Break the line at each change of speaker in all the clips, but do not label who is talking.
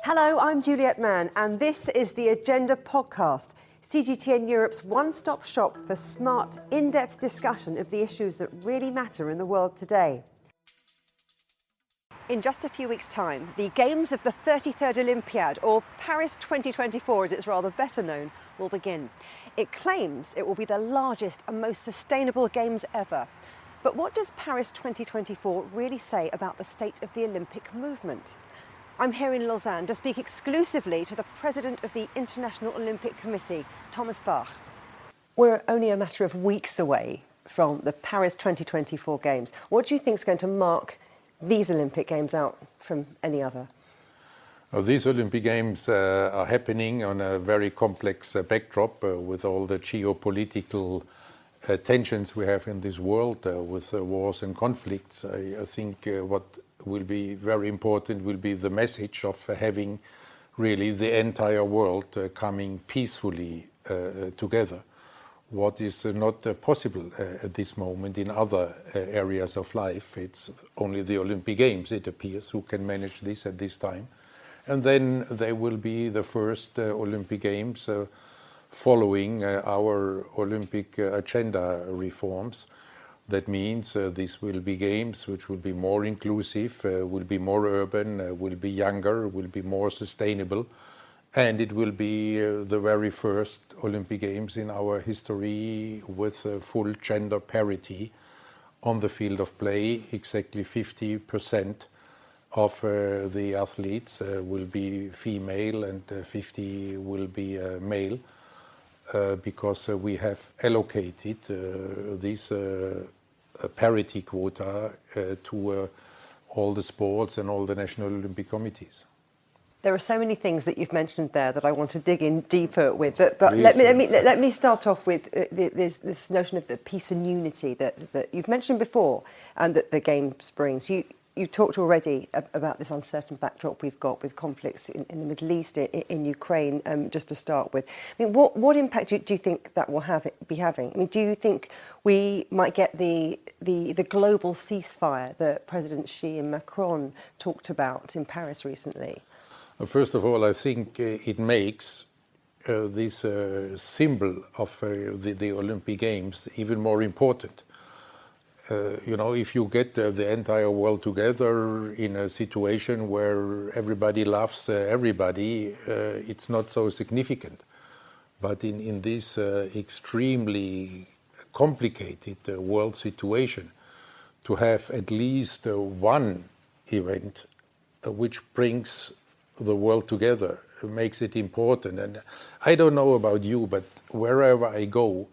Hello, I'm Juliet Mann, and this is the Agenda podcast, CGTN Europe's one-stop shop for smart, in-depth discussion of the issues that really matter in the world today. In just a few weeks' time, the Games of the 33rd Olympiad, or Paris 2024 as it's rather better known, will begin. It claims it will be the largest and most sustainable Games ever. But what does Paris 2024 really say about the state of the Olympic movement? I'm here in Lausanne to speak exclusively to the President of the International Olympic Committee, Thomas Bach. We're only a matter of weeks away from the Paris 2024 Games. What do you think is going to mark these Olympic Games out from any other?
These Olympic Games are happening on a very complex backdrop with all the geopolitical tensions we have in this world with wars and conflicts. I think what will be very important will be the message of having really the entire world coming peacefully together. What is not possible at this moment in other areas of life. It's only the Olympic Games, it appears, who can manage this at this time. And then there will be the first Olympic Games following our Olympic agenda reforms. That means these will be games which will be more inclusive, will be more urban, will be younger, will be more sustainable. And it will be the very first Olympic Games in our history with full gender parity on the field of play. Exactly 50% of the athletes will be female and 50 will be male because we have allocated this parity quota to all the sports and all the national Olympic committees.
There are so many things that you've mentioned there that I want to dig in deeper with. But let me start off with this notion of the peace and unity that you've mentioned before, and that the Games brings. You talked already about this uncertain backdrop we've got with conflicts in the Middle East, in Ukraine. Just to start with, I mean, what impact do you think that will be having? I mean, do you think we might get the global ceasefire that Presidents Xi and Macron talked about in Paris recently?
First of all, I think it makes this symbol of the Olympic Games even more important. If you get the entire world together in a situation where everybody loves everybody, it's not so significant. But in this extremely complicated world situation, to have at least one event which brings the world together makes it important. And I don't know about you, but wherever I go,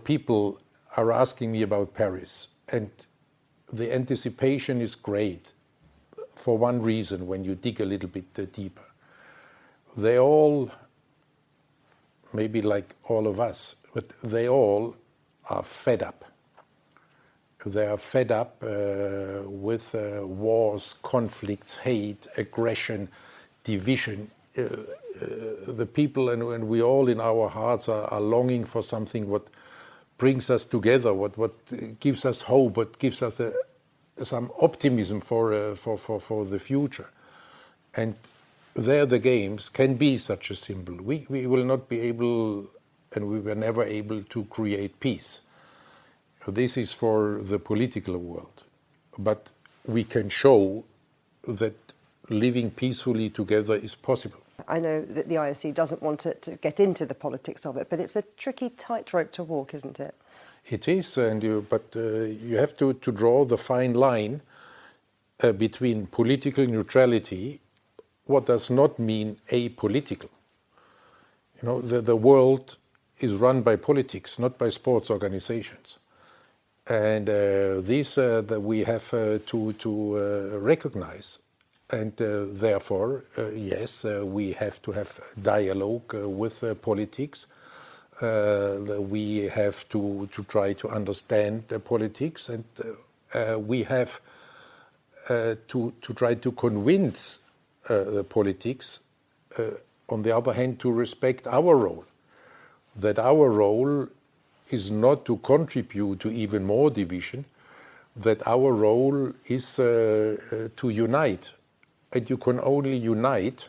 people are asking me about Paris, and the anticipation is great for one reason. When you dig a little bit deeper, they all, maybe like all of us, but they all are fed up. They are fed up with wars, conflicts, hate, aggression, division. The people and we all in our hearts are longing for something what brings us together, what gives us hope, what gives us some optimism for the future. And there the Games can be such a symbol. We will not be able, and we were never able, to create peace. This is for the political world. But we can show that living peacefully together is possible.
I know that the IOC doesn't want to get into the politics of it, but it's a tricky tightrope to walk, isn't it?
It is, but you have to draw the fine line between political neutrality, what does not mean apolitical. The world is run by politics, not by sports organizations. And this that we have to recognize. And therefore, yes, we have to have dialogue with politics. We have to try to understand politics, and we have to try to convince the politics, on the other hand, to respect our role. That our role is not to contribute to even more division, that our role is to unite and you can only unite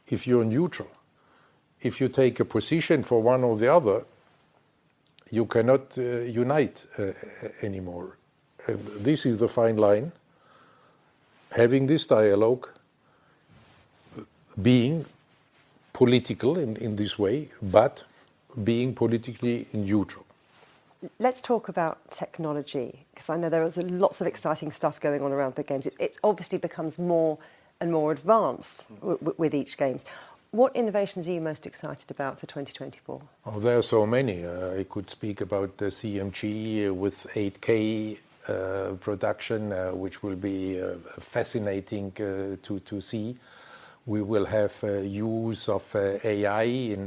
if you're neutral. If you take a position for one or the other, you cannot unite anymore. And this is the fine line, having this dialogue, being political in this way, but being politically neutral.
Let's talk about technology, because I know there is lots of exciting stuff going on around the games. It obviously becomes more and more advanced with each games. What innovations are you most excited about for 2024?
Oh, there are so many. I could speak about the CMG with 8K production, which will be fascinating to see. We will have use of AI in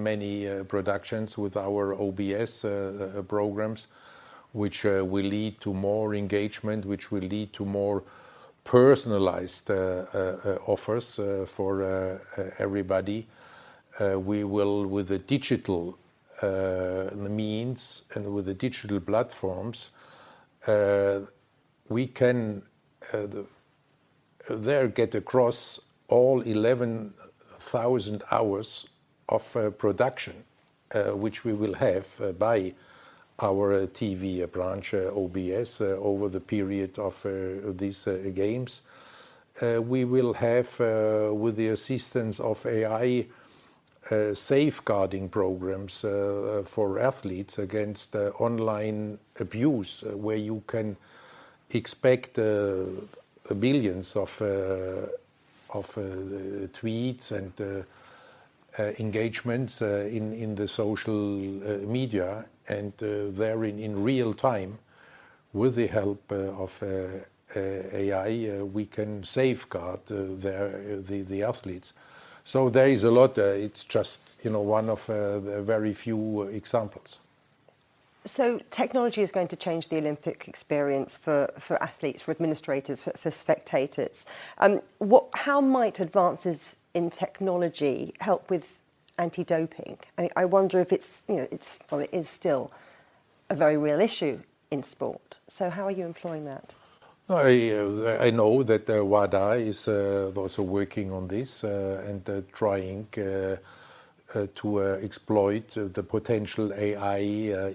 many productions with our OBS programs, which will lead to more engagement, which will lead to more personalized offers for everybody. We will, with the digital means and with the digital platforms, we can there get across all 11,000 hours of production, which we will have by our TV branch OBS over the period of these games. We will have, with the assistance of AI, safeguarding programs for athletes against online abuse, where you can expect billions of tweets and engagements in the social media, and therein in real time, with the help of AI, we can safeguard the athletes. So there is a lot. It's just one of the very few examples.
So technology is going to change the Olympic experience for athletes, for administrators, for spectators. How might advances in technology help with anti-doping? I wonder if it is still a very real issue in sport. So how are you employing that?
I know that WADA is also working on this and trying to exploit the potential AI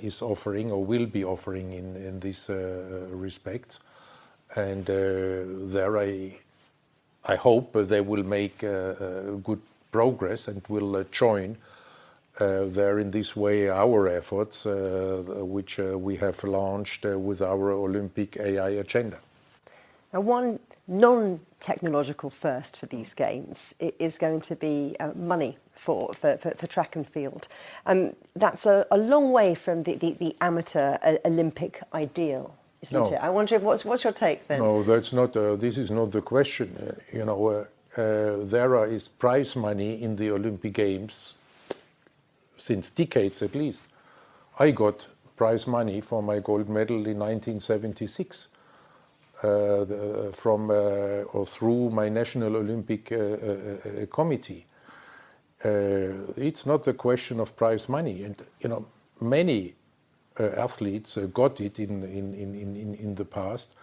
is offering or will be offering in this respect. And there I hope they will make good progress and will join there in this way our efforts, which we have launched with our Olympic AI agenda.
Now, one non-technological first for these games is going to be money for track and field. That's a long way from the amateur Olympic ideal, isn't it? I wonder what's your take then?
No, that's not. This is not the question. There is prize money in the Olympic Games since decades at least. I got prize money for my gold medal in 1976. From or through my National Olympic Committee. It's not the question of prize money, and many athletes got it in the past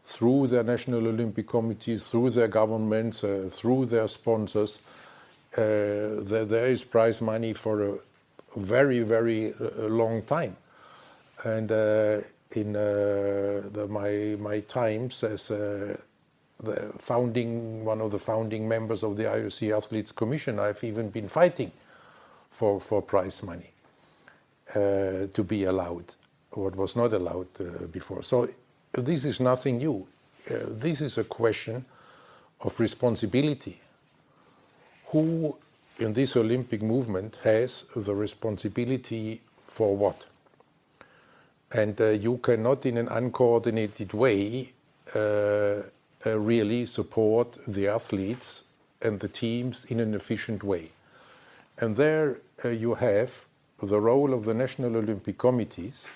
through their National Olympic Committees, through their governments, through their sponsors. There is prize money for a very, very long time, and in my times as one of the founding members of the IOC Athletes Commission, I've even been fighting for prize money to be allowed, what was not allowed before. So this is nothing new. This is a question of responsibility. Who in this Olympic movement has the responsibility for what? And you cannot, in an uncoordinated way, really support the athletes and the teams in an efficient way. And there you have the role of the National Olympic Committees.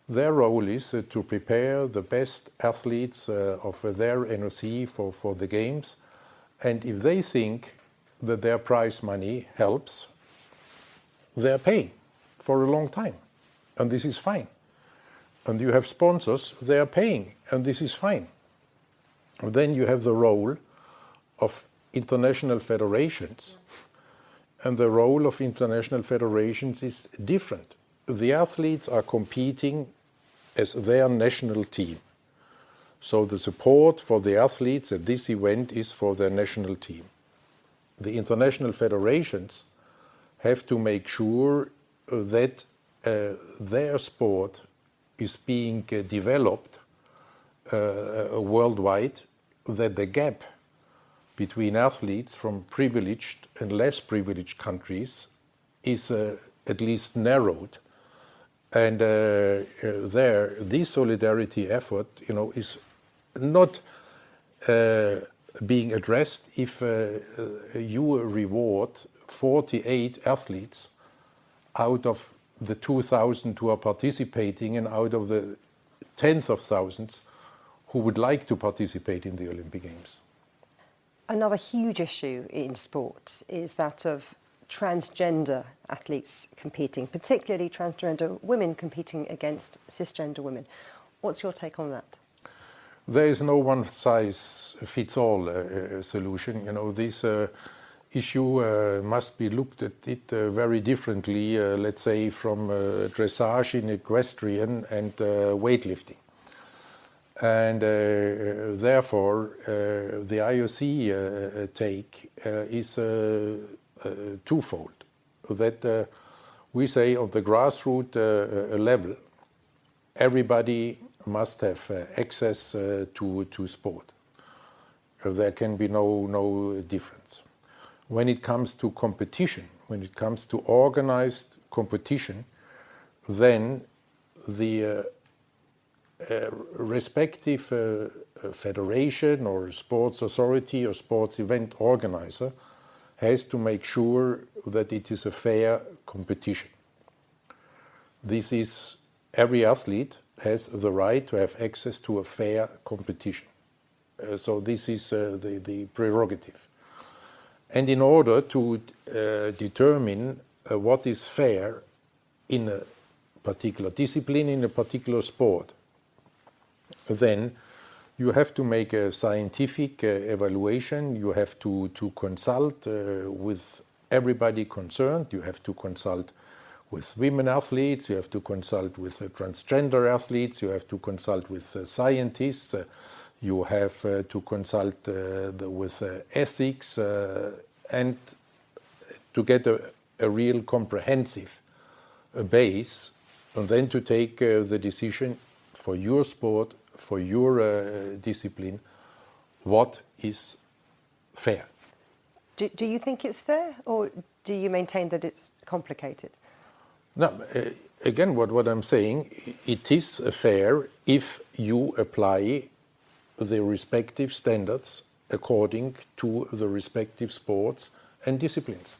Their role is to prepare the best athletes of their NOC for the Games. And if they think that their prize money helps, they're paying for a long time. And this is fine. And you have sponsors, they are paying, and this is fine. And then you have the role of international federations, and the role of international federations is different. The athletes are competing as their national team. So the support for the athletes at this event is for their national team. The international federations have to make sure that their sport is being developed worldwide, that the gap between athletes from privileged and less privileged countries is at least narrowed. And this solidarity effort, is not being addressed if you reward 48 athletes out of the 2,000 who are participating and out of the tens of thousands who would like to participate in the Olympic Games.
Another huge issue in sport is that of transgender athletes competing, particularly transgender women competing against cisgender women. What's your take on that?
There is no one-size-fits-all solution. This issue must be looked at it very differently, let's say, from dressage in equestrian and weightlifting. And therefore, the IOC take is twofold. That we say on the grassroots level, everybody must have access to sport. There can be no difference. When it comes to competition, when it comes to organized competition, then the respective federation or sports authority or sports event organizer has to make sure that it is a fair competition. This is, every athlete has the right to have access to a fair competition. So this is the prerogative. And in order to determine what is fair in a particular discipline, in a particular sport, then you have to make a scientific evaluation. You have to consult with everybody concerned. You have to consult with women athletes. You have to consult with transgender athletes. You have to consult with scientists. You have to consult with ethics and to get a real comprehensive base, and then to take the decision for your sport, for your discipline, what is fair.
Do you think it's fair, or do you maintain that it's complicated?
No, again, what I'm saying, it is fair if you apply the respective standards according to the respective sports and disciplines.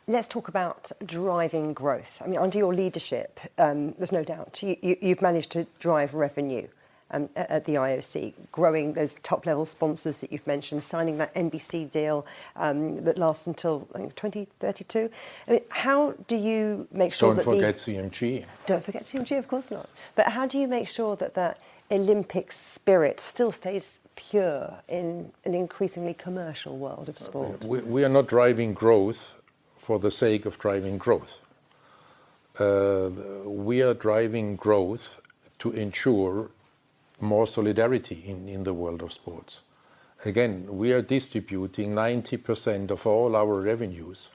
Let's talk about driving growth. I mean, under your leadership, there's no doubt you've managed to drive revenue at the IOC, growing those top-level sponsors that you've mentioned, signing that NBC deal that lasts until, I think, 2032. I mean, how do you make sure
Don't forget CMG.
Don't forget CMG, of course not. But how do you make sure that Olympic spirit still stays pure in an increasingly commercial world of sport?
We are not driving growth for the sake of driving growth. We are driving growth to ensure more solidarity in the world of sports. Again, we are distributing 90% of all our revenues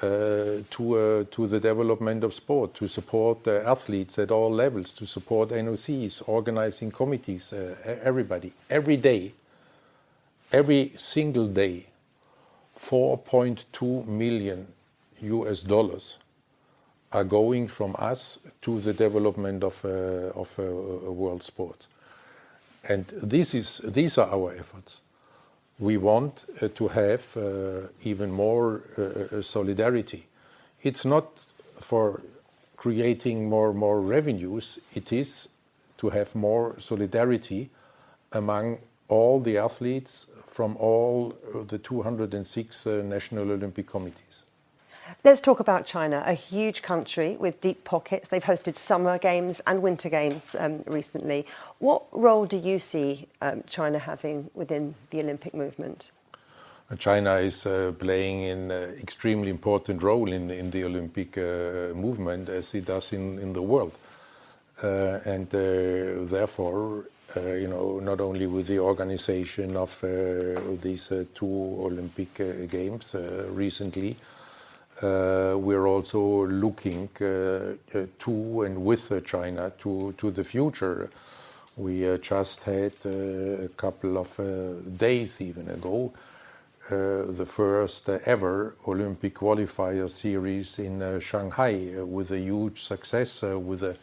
to the development of sport, to support athletes at all levels, to support NOCs, organizing committees, everybody. Every day, every single day, $4.2 million are going from us to the development of world sports. And these are our efforts. We want to have even more solidarity. It's not for creating more revenues, it is to have more solidarity among all the athletes from all the 206 national Olympic committees.
Let's talk about China, a huge country with deep pockets. They've hosted summer games and winter games recently. What role do you see China having within the Olympic movement?
China is playing an extremely important role in the Olympic movement, as it does in the world. And therefore, not only with the organization of these two Olympic Games recently, we're also looking to and with China to the future. We just had a couple of days even ago the first ever Olympic qualifier series in Shanghai with a huge success, with a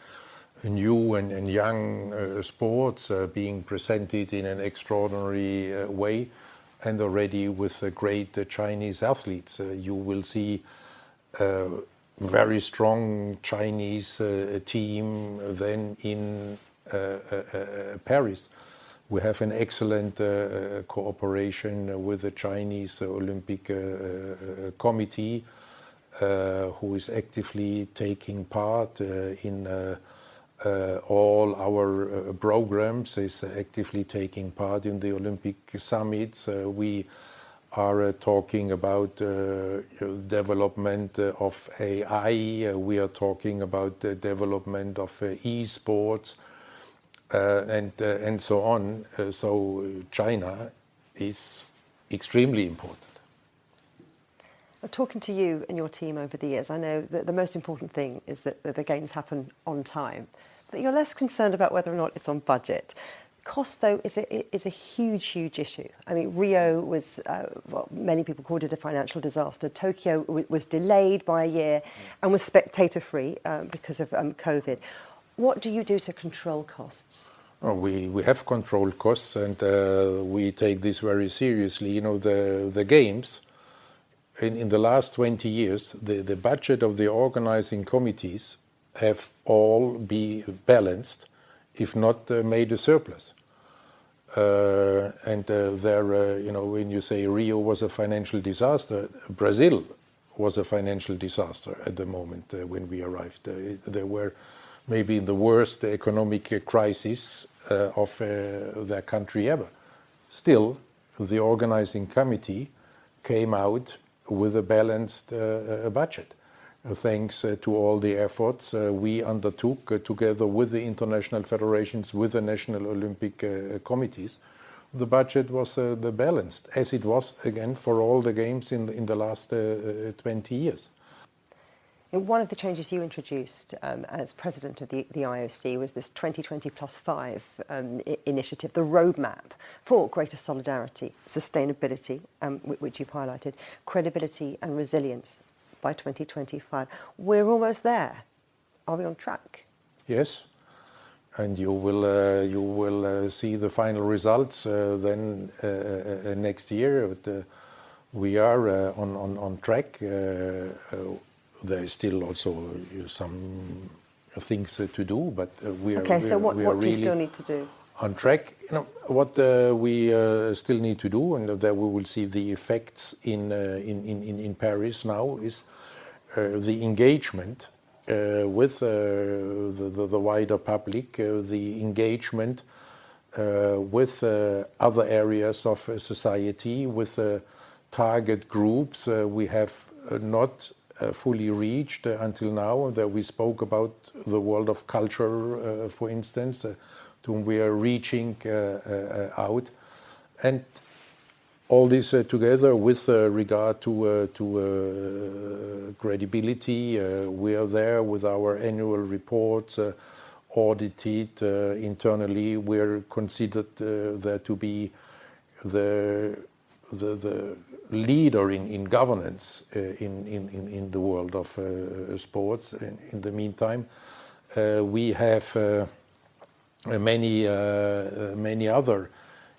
new and young sports being presented in an extraordinary way, and already with great Chinese athletes. You will see a very strong Chinese team then in Paris. We have an excellent cooperation with the Chinese Olympic Committee, who is actively taking part in all our programs, is actively taking part in the Olympic summits. We are talking about development of AI. We are talking about the development of e-sports. And so on. So China is extremely important.
Talking to you and your team over the years, I know that the most important thing is that the games happen on time, but you're less concerned about whether or not it's on budget. Cost, though, is a huge issue. I mean, Rio was, many people called it a financial disaster. Tokyo was delayed by a year and was spectator-free because of COVID. What do you do to control costs?
Oh, we have controlled costs, and we take this very seriously. The games, in the last 20 years, the budget of the organizing committees have all been balanced, if not made a surplus. And when you say Rio was a financial disaster, Brazil was a financial disaster at the moment when we arrived. They were maybe in the worst economic crisis of their country ever. Still, the organizing committee came out with a balanced budget. Thanks to all the efforts we undertook together with the international federations, with the national Olympic committees, the budget was balanced, as it was, again, for all the games in the last 20 years.
One of the changes you introduced as president of the IOC was this 2020+5 initiative, the roadmap for greater solidarity, sustainability, which you've highlighted, credibility and resilience by 2025. We're almost there. Are we on track?
Yes, and you will see the final results then next year. But, we are on track. There is still also some things to do, but we are.
Okay, so what
do
you still need to do?
On track. What we still need to do, and there we will see the effects in Paris now, is the engagement with the wider public, the engagement with other areas of society, with target groups we have not fully reached until now. That we spoke about the world of culture, for instance, to whom we are reaching out, and all this together with regard to credibility. We are there with our annual reports, audited internally. We are considered there to be the leader in governance in the world of sports. In the meantime, we have many other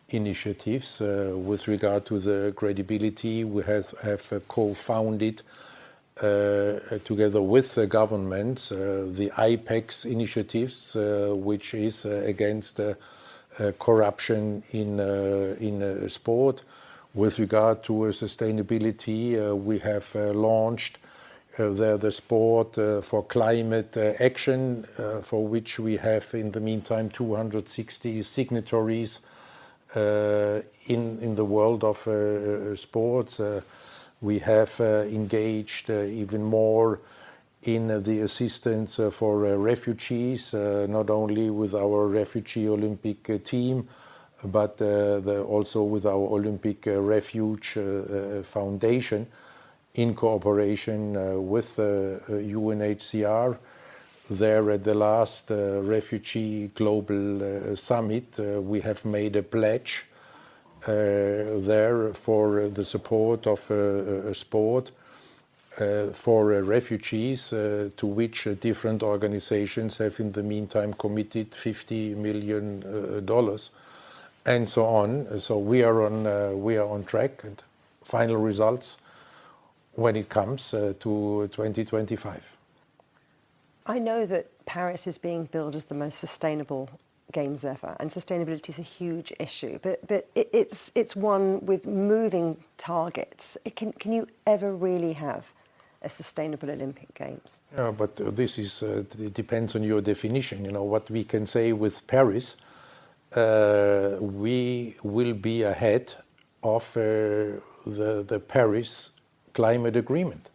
initiatives with regard to the credibility. We have co-founded together with the governments the IPEX initiatives, which is against corruption in sport. With regard to sustainability, we have launched the sport for climate action, for which we have in the meantime 260 signatories in the world of sports. We have engaged even more in the assistance for refugees, not only with our refugee Olympic team, but also with our Olympic Refuge Foundation, in cooperation with UNHCR. There at the last Refugee Global Summit, we have made a pledge there for the support of sport for refugees, to which different organizations have in the meantime committed $50 million and so on. So we are on track, and final results when it comes to 2025.
I know that Paris is being billed as the most sustainable Games ever, and sustainability is a huge issue, but it's one with moving targets. Can you ever really have a sustainable Olympic Games?
Yeah, but this is it depends on your definition. You know what we can say with Paris. We will be ahead of the Paris Climate Agreement.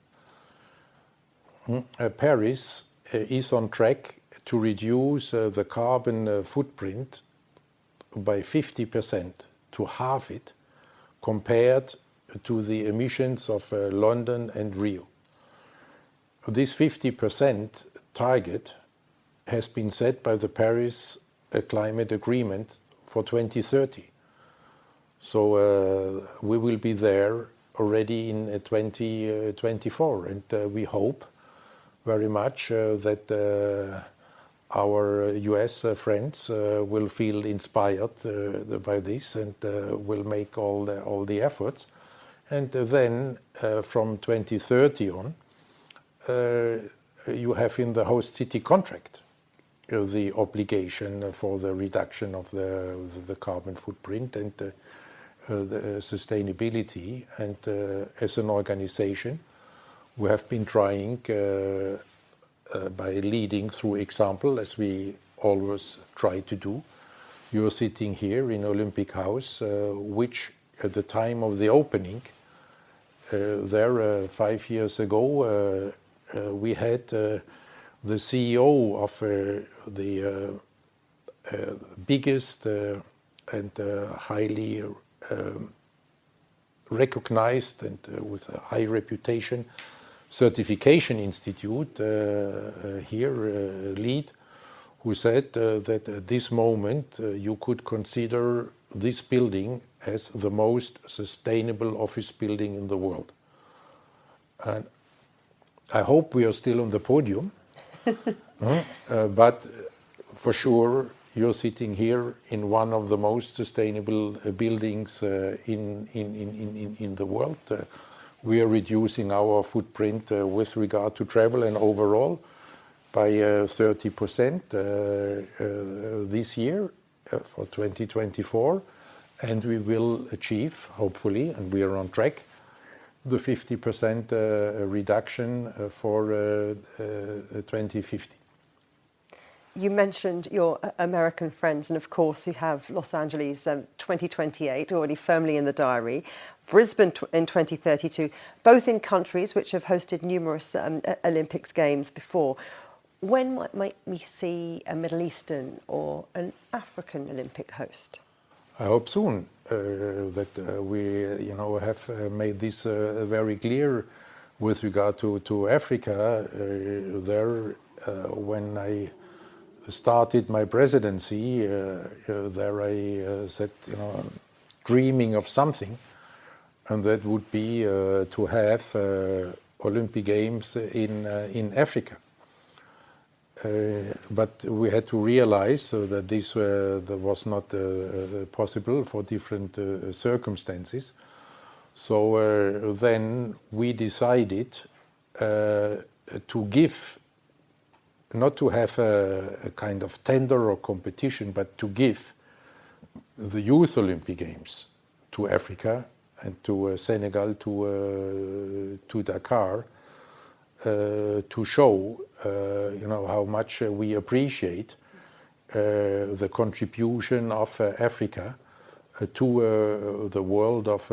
Paris is on track to reduce the carbon footprint by 50%, to halve it, compared to the emissions of London and Rio. This 50% target has been set by the Paris Climate Agreement for 2030. So we will be there already in 2024, and we hope very much that our US friends will feel inspired by this and will make all the efforts. And then from 2030 on, you have in the host city contract the obligation for the reduction of the carbon footprint and the sustainability. And as an organization, we have been trying by leading through example, as we always try to do. You're sitting here in Olympic House, which at the time of the opening, there 5 years ago, we had the CEO of the biggest and highly recognized and with a high reputation certification institute here, lead, who said that at this moment you could consider this building as the most sustainable office building in the world. And I hope we are still on the podium, but for sure you're sitting here in one of the most sustainable buildings in the world. We are reducing our footprint with regard to travel and overall by 30% this year for 2024, and we will achieve, hopefully, and we are on track, the 50% reduction for 2050.
You mentioned your American friends, and of course you have Los Angeles 2028 already firmly in the diary, Brisbane in 2032, both in countries which have hosted numerous Olympics Games before. When might we see a Middle Eastern or an African Olympic host?
I hope soon that we have made this very clear with regard to Africa. When I started my presidency, there I said, dreaming of something, and that would be to have Olympic Games in Africa. But we had to realize that this that was not possible for different circumstances. So then we decided to give, not to have a kind of tender or competition, but to give the Youth Olympic Games to Africa and to Senegal, to Dakar, to show, how much we appreciate the contribution of Africa to the world of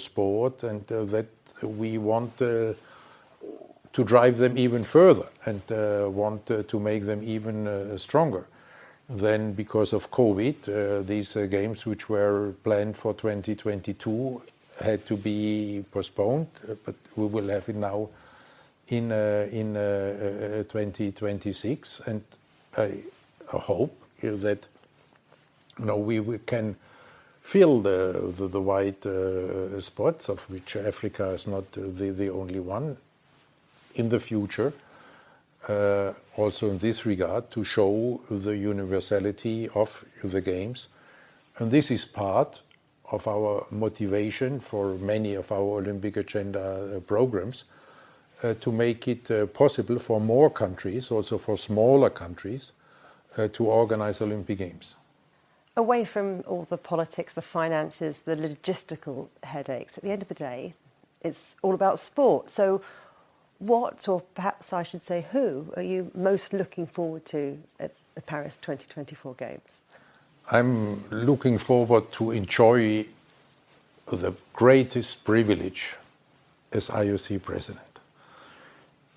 sport, and that we want to drive them even further and want to make them even stronger. Then, because of COVID, these games which were planned for 2022 had to be postponed, but we will have it now in 2026, and I hope that we can fill the white spots, of which Africa is not the only one, in the future. Also in this regard, to show the universality of the games. And this is part of our motivation for many of our Olympic agenda programs, to make it possible for more countries, also for smaller countries, to organize Olympic Games.
Away from all the politics, the finances, the logistical headaches, at the end of the day, it's all about sport. So what, or perhaps I should say who, are you most looking forward to at the Paris 2024 Games?
I'm looking forward to enjoy the greatest privilege as IOC president.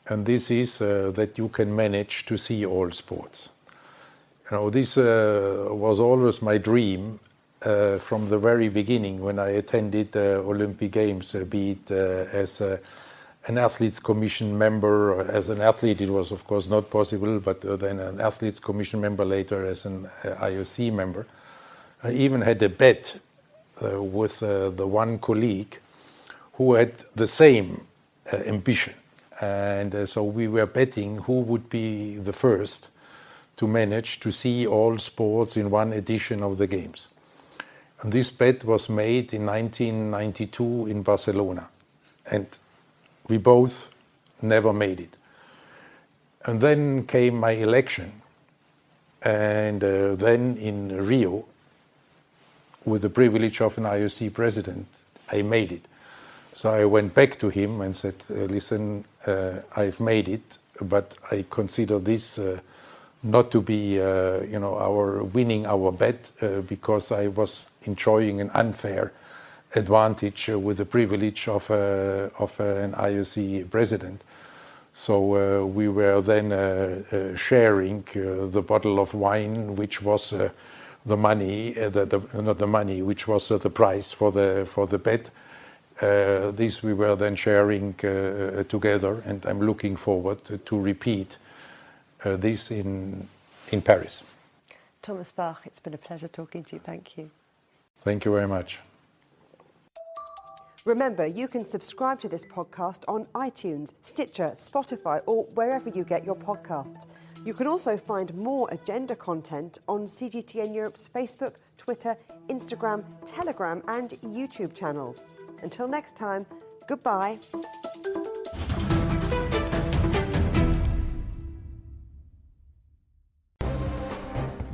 And this is that you can manage to see all sports. This was always my dream from the very beginning when I attended Olympic Games, be it as an Athletes Commission member. As an athlete, it was of course not possible, but then an Athletes Commission member, later as an IOC member. I even had a bet with the one colleague who had the same ambition. And so we were betting who would be the first to manage to see all sports in one edition of the Games. And this bet was made in 1992 in Barcelona. And we both never made it. And then came my election. And then in Rio, with the privilege of an IOC president, I made it. So I went back to him and said, listen, I've made it, but I consider this not to be, our winning our bet, because I was enjoying an unfair advantage with the privilege of an IOC president. So we were then sharing the bottle of wine, which was the money, not the money, which was the price for the bet. This we were then sharing together, and I'm looking forward to repeat this in Paris.
Thomas Bach, it's been a pleasure talking to you. Thank you.
Thank you very much.
Remember, you can subscribe to this podcast on iTunes, Stitcher, Spotify, or wherever you get your podcasts. You can also find more agenda content on CGTN Europe's Facebook, Twitter, Instagram, Telegram, and YouTube channels. Until next time, goodbye.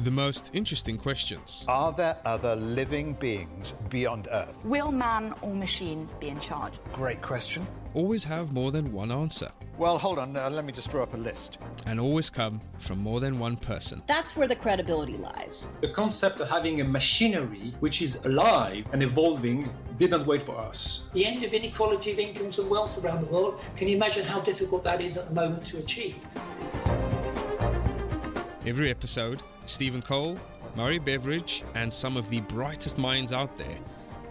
The most interesting questions.
Are there other living beings beyond Earth?
Will man or machine be in charge?
Great question.
Always have more than one answer.
Well, hold on, let me just draw up a list.
And always come from more than one person.
That's where the credibility lies.
The concept of having a machinery which is alive and evolving didn't wait for us.
The end of inequality of incomes and wealth around the world, can you imagine how difficult that is at the moment to achieve?
Every episode, Stephen Cole, Murray Beveridge, and some of the brightest minds out there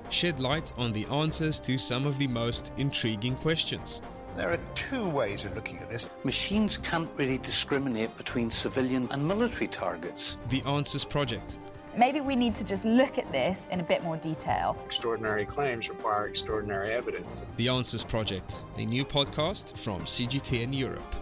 shed light on the answers to some of the most intriguing questions.
There are two ways of looking at this.
Machines can't really discriminate between civilian and military targets.
The Answers Project.
Maybe we need to just look at this in a bit more detail.
Extraordinary claims require extraordinary evidence.
The Answers Project, a new podcast from CGTN Europe.